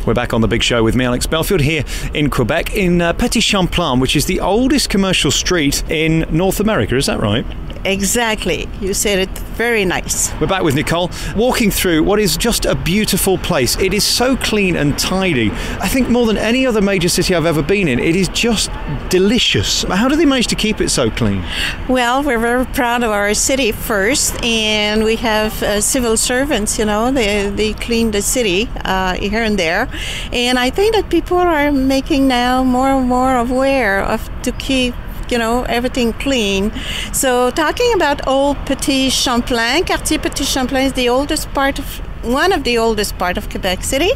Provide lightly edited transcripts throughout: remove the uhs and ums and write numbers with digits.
We're back on The Big Show with me, Alex Belfield, here in Quebec, in Petit Champlain, which is the oldest commercial street in North America. Is that right? Exactly. You said it very nice. We're back with Nicole, walking through what is just a beautiful place. It is so clean and tidy. I think more than any other major city I've ever been in, it is just delicious. How do they manage to keep it so clean? Well, we're very proud of our city first, and we have civil servants, they clean the city here and there. And I think that people are making now more and more aware of to keep everything clean. So talking about old Petit Champlain, Quartier Petit Champlain is one of the oldest part of Quebec City.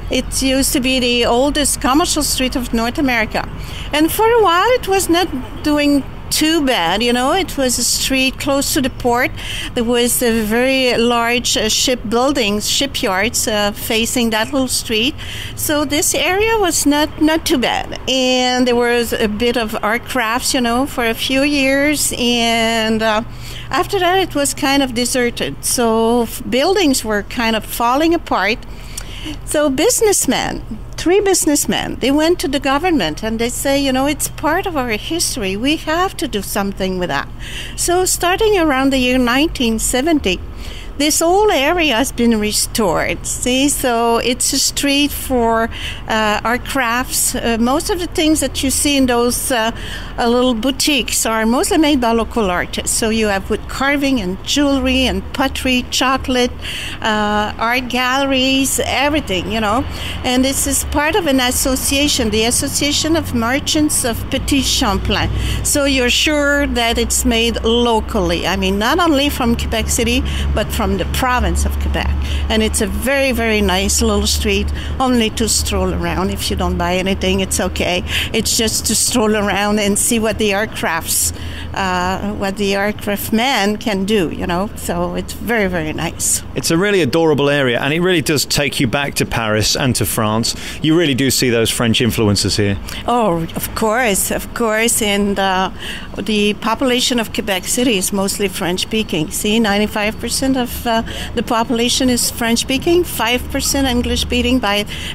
It used to be the oldest commercial street of North America. And for a while it was not doing too bad, It was a street close to the port. There was a very large shipyards facing that little street. So this area was not too bad. And there was a bit of art crafts, for a few years. And after that, it was kind of deserted. So buildings were kind of falling apart. So three businessmen, they went to the government and they say, it's part of our history. We have to do something with that. So starting around the year 1970, this whole area has been restored. See, so it's a street for art crafts. Most of the things that you see in those little boutiques are mostly made by local artists. So you have wood carving and jewelry and pottery, chocolate, art galleries, everything, And this is part of an association, the Association of Merchants of Petit Champlain. So you're sure that it's made locally. I mean, not only from Quebec City, but from the province of Quebec. And it's a very, very nice little street, only to stroll around. If you don't buy anything, it's okay. It's just to stroll around and see what the art craftsmen can do, So it's very, very nice. It's a really adorable area, and it really does take you back to Paris and to France. You really do see those French influences here. Oh, of course. And the population of Quebec City is mostly French-speaking. See, 95% of the population is French-speaking, 5%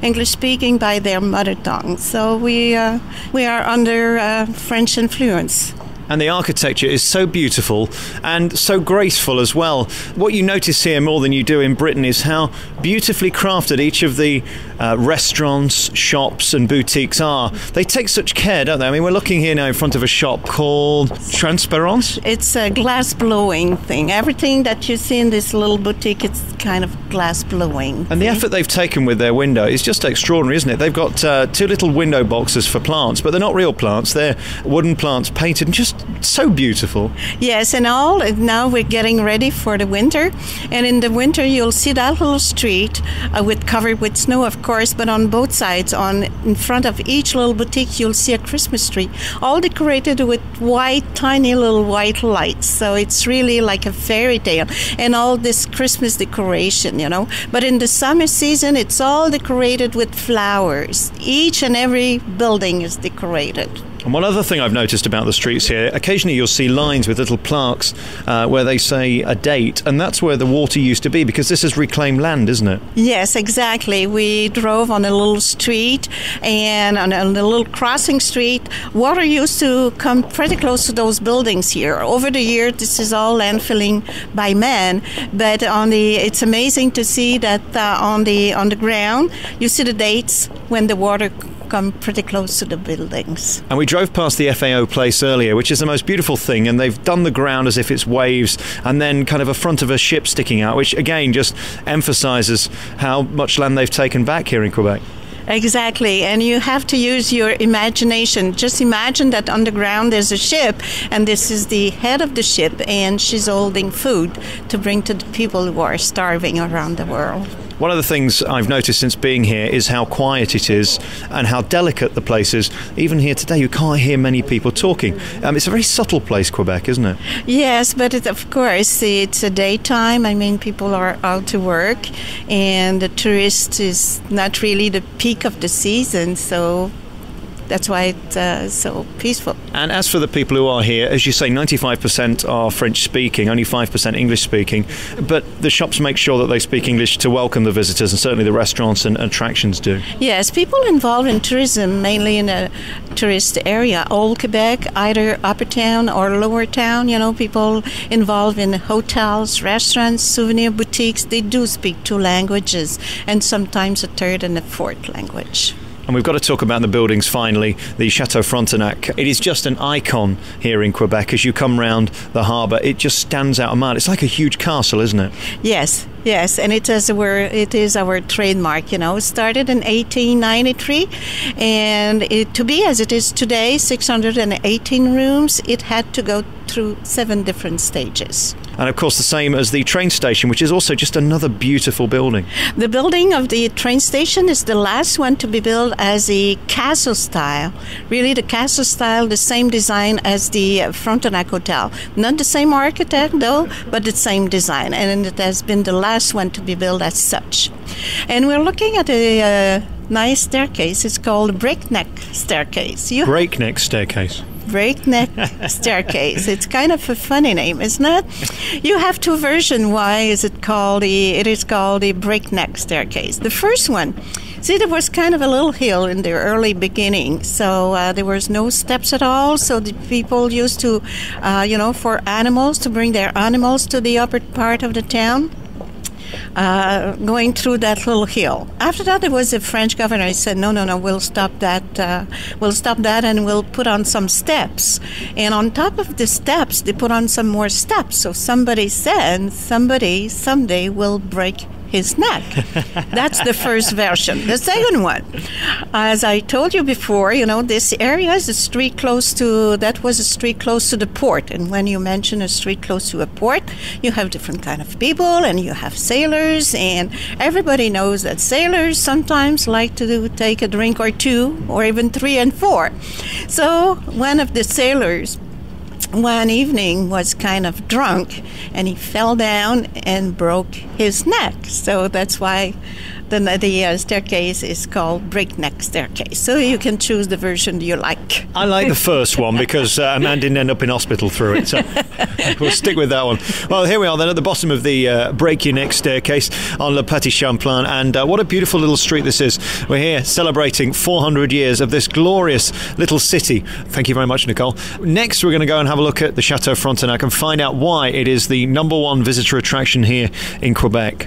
English-speaking by their mother tongue. So we are under French influence. And the architecture is so beautiful and so graceful as well. What you notice here more than you do in Britain is how beautifully crafted each of the restaurants, shops and boutiques are. They take such care, don't they? I mean, we're looking here now in front of a shop called Transparence. It's a glass blowing thing. Everything that you see in this little boutique, it's kind of glass blowing. And the effort they've taken with their window is just extraordinary, isn't it? They've got two little window boxes for plants, but they're not real plants. They're wooden plants painted and just so beautiful. Yes, and now we're getting ready for the winter, and in the winter you'll see that little street covered with snow, of course, but on both sides, in front of each little boutique, you'll see a Christmas tree, all decorated with tiny little white lights. So it's really like a fairy tale, and all this Christmas decoration, But in the summer season, it's all decorated with flowers. Each and every building is decorated. And one other thing I've noticed about the streets here, occasionally you'll see lines with little plaques where they say a date, and that's where the water used to be, because this is reclaimed land, isn't it? Yes, exactly. We drove on a little street, and on a little crossing street, water used to come pretty close to those buildings here. Over the years, this is all landfilling by man, but it's amazing to see that on the ground, you see the dates when the water come pretty close to the buildings. And we drove past the FAO place earlier, which is the most beautiful thing, and they've done the ground as if it's waves and then kind of a front of a ship sticking out, which again just emphasizes how much land they've taken back here in Quebec. Exactly, and you have to use your imagination. Just imagine that on the ground there's a ship, and this is the head of the ship, and she's holding food to bring to the people who are starving around the world. One of the things I've noticed since being here is how quiet it is and how delicate the place is. Even here today, you can't hear many people talking. It's a very subtle place, Quebec, isn't it? Yes, but of course, it's a daytime. I mean, people are out to work, and the tourist is not really the peak of the season, so That's why it's so peaceful. And as for the people who are here, as you say, 95% are French speaking, only 5% English speaking. But the shops make sure that they speak English to welcome the visitors, and certainly the restaurants and attractions do. Yes, people involved in tourism, mainly in a tourist area, old Quebec, either upper town or lower town, people involved in hotels, restaurants, souvenir boutiques, they do speak two languages and sometimes a third and a fourth language. And we've got to talk about the buildings finally, the Chateau Frontenac. It is just an icon here in Quebec. As you come round the harbour, it just stands out a mile. It's like a huge castle, isn't it? Yes, and it is our trademark, It started in 1893, and to be as it is today, 618 rooms, it had to go through 7 different stages. And of course the same as the train station, which is also just another beautiful building. The building of the train station is the last one to be built as a castle style. Really the castle style, the same design as the Frontenac Hotel. Not the same architect though, but the same design. And it has been the last one to be built as such. And we're looking at a nice staircase. It's called Breakneck Staircase. Breakneck Staircase. Breakneck Staircase. It's kind of a funny name, isn't it? You have 2 versions. Why is it called the Breakneck Staircase? The first one, see, there was kind of a little hill in the early beginning, so there was no steps at all. So the people used to, for animals, to bring their animals to the upper part of the town. Going through that little hill. After that, there was a French governor. He said, no, we'll stop that. And we'll put on some steps. And on top of the steps, they put on some more steps. So somebody said, somebody someday will break his neck. That's the first version. The second one, as I told you before, this area is a street close to the port. And when you mention a street close to a port, you have different kind of people, and you have sailors, and everybody knows that sailors sometimes like to take a drink or 2, or even 3 and 4. So one of the sailors one evening was kind of drunk, and he fell down and broke his neck. So that's why the staircase is called Breakneck Staircase. So you can choose the version you like. I like the first one because a man didn't end up in hospital through it. So we'll stick with that one. Well, here we are then at the bottom of the Break Your Neck Staircase on Le Petit Champlain. And what a beautiful little street this is. We're here celebrating 400 years of this glorious little city. Thank you very much, Nicole. Next, we're going to go and have a look at the Chateau Frontenac and find out why it is the #1 visitor attraction here in Quebec.